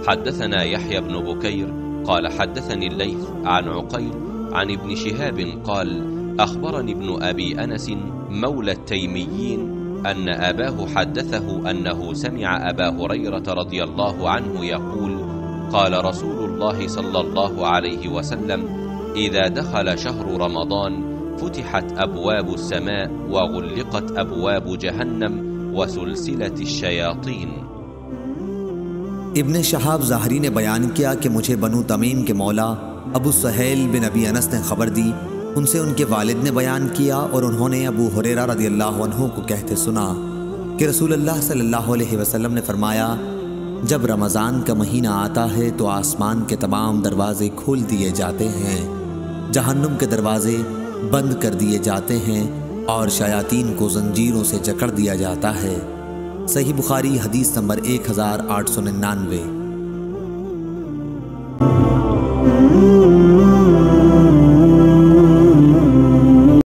حدثنا يحيى بن بكير قال حدثني الليث عن عقيل عن ابن شهاب قال أخبرني ابن أبي أنس مولى التيميين أن أباه حدثه أنه سمع أبا هريرة رضي الله عنه يقول قال رسول الله صلى الله عليه وسلم إذا دخل شهر رمضان فتحت أبواب السماء وغلقت أبواب جهنم وسلسلة الشياطين। इब्न शहाब ज़ाहरी ने बयान किया कि मुझे बनु तमीम के मौला अबू सहेल बिन अबी अनस ने खबर दी, उनसे उनके वालिद ने बयान किया और उन्होंने अबू हुरैरा रज़ियल्लाहु अन्हु को कहते सुना कि रसूलुल्लाह सल्लल्लाहु अलैहि वसल्लम ने फरमाया, जब रमज़ान का महीना आता है तो आसमान के तमाम दरवाजे खोल दिए जाते हैं, जहन्नुम के दरवाजे बंद कर दिए जाते हैं और शयातीन को जंजीरों से जकड़ दिया जाता है। सही बुखारी हदीस नंबर 1899।